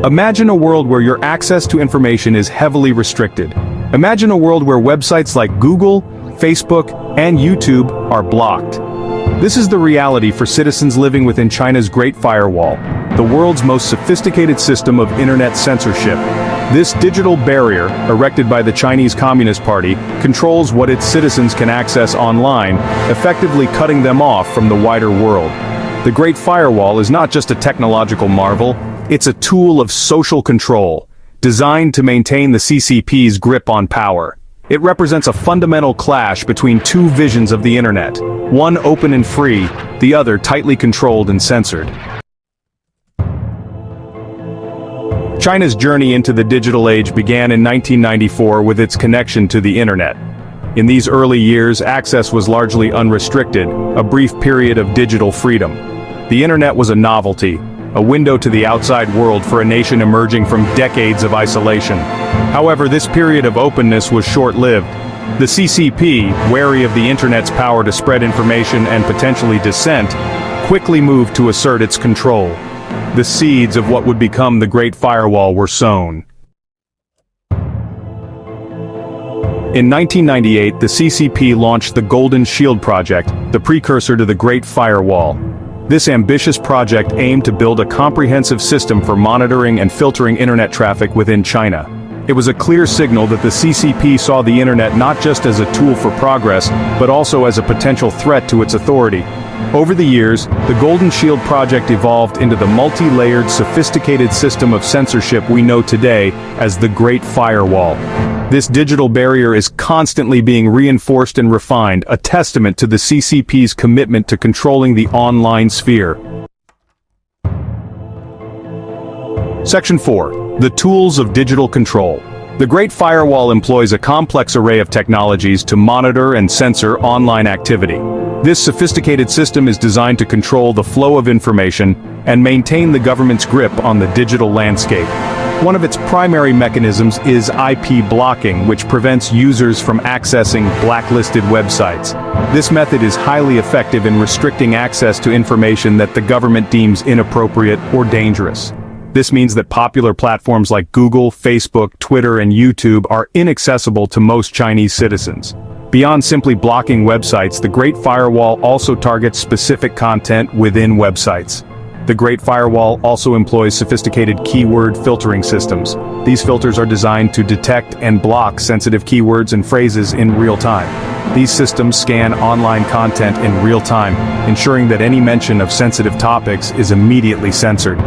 Imagine a world where your access to information is heavily restricted. Imagine a world where websites like Google, Facebook, and YouTube are blocked. This is the reality for citizens living within China's Great Firewall, the world's most sophisticated system of internet censorship. This digital barrier, erected by the Chinese Communist Party, controls what its citizens can access online, effectively cutting them off from the wider world. The Great Firewall is not just a technological marvel, it's a tool of social control, designed to maintain the CCP's grip on power. It represents a fundamental clash between two visions of the internet, one open and free, the other tightly controlled and censored. China's journey into the digital age began in 1994 with its connection to the internet. In these early years, access was largely unrestricted, a brief period of digital freedom. The internet was a novelty, a window to the outside world for a nation emerging from decades of isolation. However, this period of openness was short-lived. The CCP, wary of the internet's power to spread information and potentially dissent, quickly moved to assert its control. The seeds of what would become the Great Firewall were sown. In 1998, the CCP launched the Golden Shield Project, the precursor to the Great Firewall. This ambitious project aimed to build a comprehensive system for monitoring and filtering internet traffic within China. It was a clear signal that the CCP saw the internet not just as a tool for progress, but also as a potential threat to its authority. Over the years, the Golden Shield Project evolved into the multi-layered, sophisticated system of censorship we know today as the Great Firewall. This digital barrier is constantly being reinforced and refined, a testament to the CCP's commitment to controlling the online sphere. Section 4. The Tools of Digital Control. The Great Firewall employs a complex array of technologies to monitor and censor online activity. This sophisticated system is designed to control the flow of information and maintain the government's grip on the digital landscape. One of its primary mechanisms is IP blocking, which prevents users from accessing blacklisted websites. This method is highly effective in restricting access to information that the government deems inappropriate or dangerous. This means that popular platforms like Google, Facebook, Twitter, and YouTube are inaccessible to most Chinese citizens. Beyond simply blocking websites, the Great Firewall also targets specific content within websites. The Great Firewall also employs sophisticated keyword filtering systems. These filters are designed to detect and block sensitive keywords and phrases in real time. These systems scan online content in real time, ensuring that any mention of sensitive topics is immediately censored.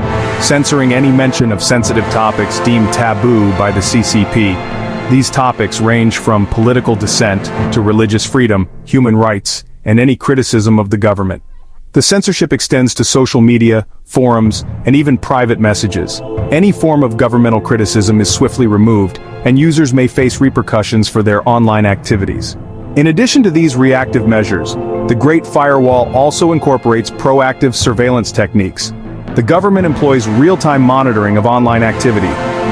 Censoring any mention of sensitive topics deemed taboo by the CCP. These topics range from political dissent to religious freedom, human rights, and any criticism of the government. The censorship extends to social media, forums, and even private messages. Any form of governmental criticism is swiftly removed, and users may face repercussions for their online activities. In addition to these reactive measures, the Great Firewall also incorporates proactive surveillance techniques. The government employs real-time monitoring of online activity,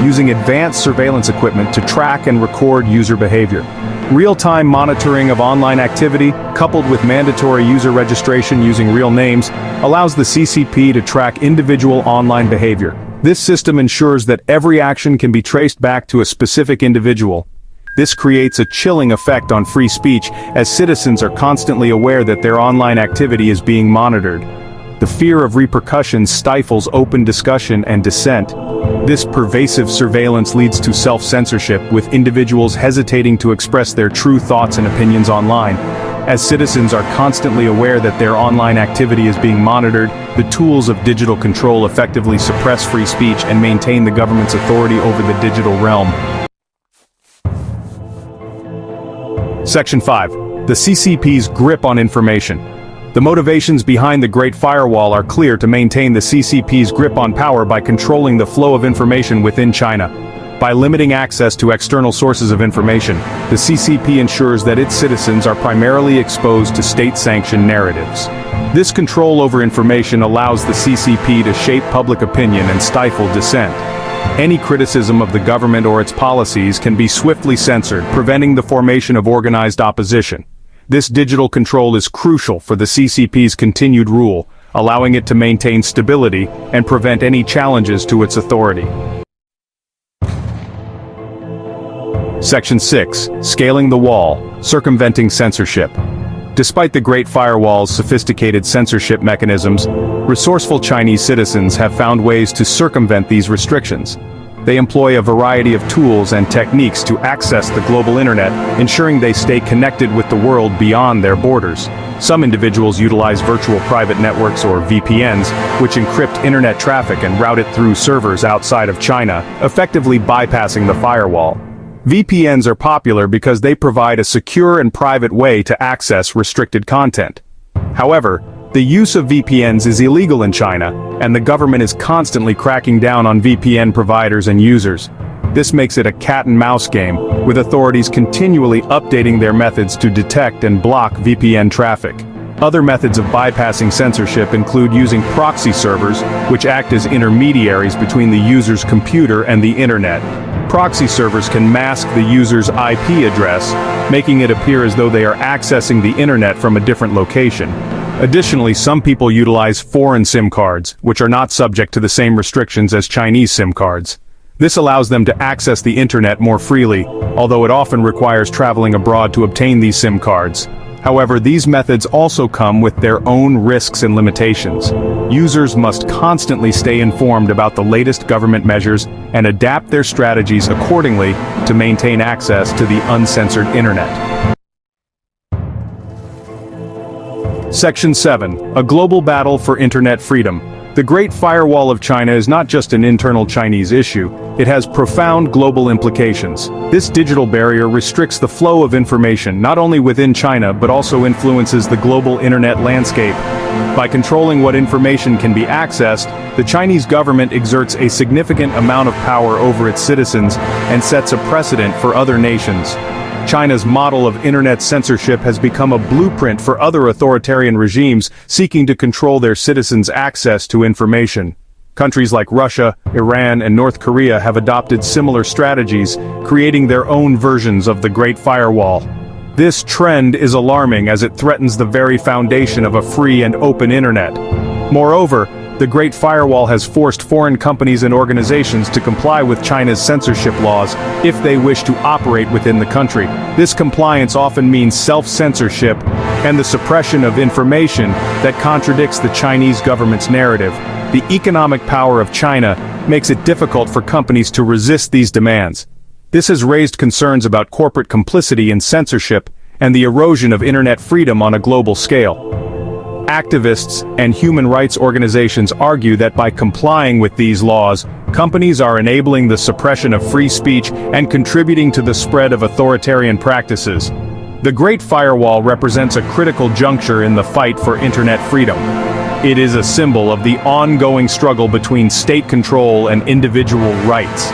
using advanced surveillance equipment to track and record user behavior. Real-time monitoring of online activity, coupled with mandatory user registration using real names, allows the CCP to track individual online behavior. This system ensures that every action can be traced back to a specific individual. This creates a chilling effect on free speech, as citizens are constantly aware that their online activity is being monitored. The fear of repercussions stifles open discussion and dissent. This pervasive surveillance leads to self-censorship, with individuals hesitating to express their true thoughts and opinions online. As citizens are constantly aware that their online activity is being monitored, the tools of digital control effectively suppress free speech and maintain the government's authority over the digital realm. Section 5. The CCP's grip on information. The motivations behind the Great Firewall are clear: to maintain the CCP's grip on power by controlling the flow of information within China. By limiting access to external sources of information, the CCP ensures that its citizens are primarily exposed to state-sanctioned narratives. This control over information allows the CCP to shape public opinion and stifle dissent. Any criticism of the government or its policies can be swiftly censored, preventing the formation of organized opposition. This digital control is crucial for the CCP's continued rule, allowing it to maintain stability and prevent any challenges to its authority. Section 6. Scaling the wall, circumventing censorship. Despite the Great Firewall's sophisticated censorship mechanisms, resourceful Chinese citizens have found ways to circumvent these restrictions. They employ a variety of tools and techniques to access the global internet, ensuring they stay connected with the world beyond their borders. Some individuals utilize virtual private networks or VPNs, which encrypt internet traffic and route it through servers outside of China, effectively bypassing the firewall. VPNs are popular because they provide a secure and private way to access restricted content. However, the use of VPNs is illegal in China, and the government is constantly cracking down on VPN providers and users. This makes it a cat-and-mouse game, with authorities continually updating their methods to detect and block VPN traffic. Other methods of bypassing censorship include using proxy servers, which act as intermediaries between the user's computer and the internet. Proxy servers can mask the user's IP address, making it appear as though they are accessing the internet from a different location. Additionally, some people utilize foreign SIM cards, which are not subject to the same restrictions as Chinese SIM cards. This allows them to access the internet more freely, although it often requires traveling abroad to obtain these SIM cards. However, these methods also come with their own risks and limitations. Users must constantly stay informed about the latest government measures and adapt their strategies accordingly to maintain access to the uncensored internet. Section 7. A global battle for internet freedom. The Great Firewall of China is not just an internal Chinese issue, it has profound global implications. This digital barrier restricts the flow of information not only within China but also influences the global internet landscape. By controlling what information can be accessed, the Chinese government exerts a significant amount of power over its citizens and sets a precedent for other nations. China's model of internet censorship has become a blueprint for other authoritarian regimes seeking to control their citizens' access to information. Countries like Russia, Iran, and North Korea have adopted similar strategies, creating their own versions of the Great Firewall. This trend is alarming as it threatens the very foundation of a free and open internet. Moreover, the Great Firewall has forced foreign companies and organizations to comply with China's censorship laws if they wish to operate within the country. This compliance often means self-censorship and the suppression of information that contradicts the Chinese government's narrative. The economic power of China makes it difficult for companies to resist these demands. This has raised concerns about corporate complicity in censorship and the erosion of internet freedom on a global scale. Activists and human rights organizations argue that by complying with these laws, companies are enabling the suppression of free speech and contributing to the spread of authoritarian practices. The Great Firewall represents a critical juncture in the fight for internet freedom. It is a symbol of the ongoing struggle between state control and individual rights.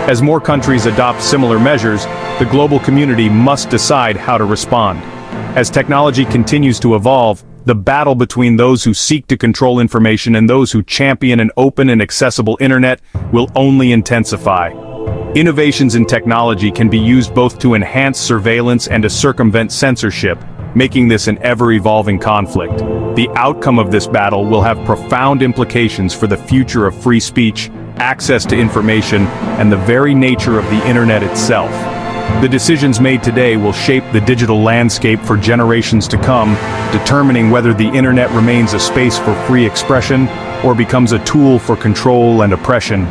As more countries adopt similar measures, the global community must decide how to respond. As technology continues to evolve, the battle between those who seek to control information and those who champion an open and accessible internet will only intensify. Innovations in technology can be used both to enhance surveillance and to circumvent censorship, making this an ever-evolving conflict. The outcome of this battle will have profound implications for the future of free speech, access to information, and the very nature of the internet itself. The decisions made today will shape the digital landscape for generations to come, determining whether the internet remains a space for free expression or becomes a tool for control and oppression.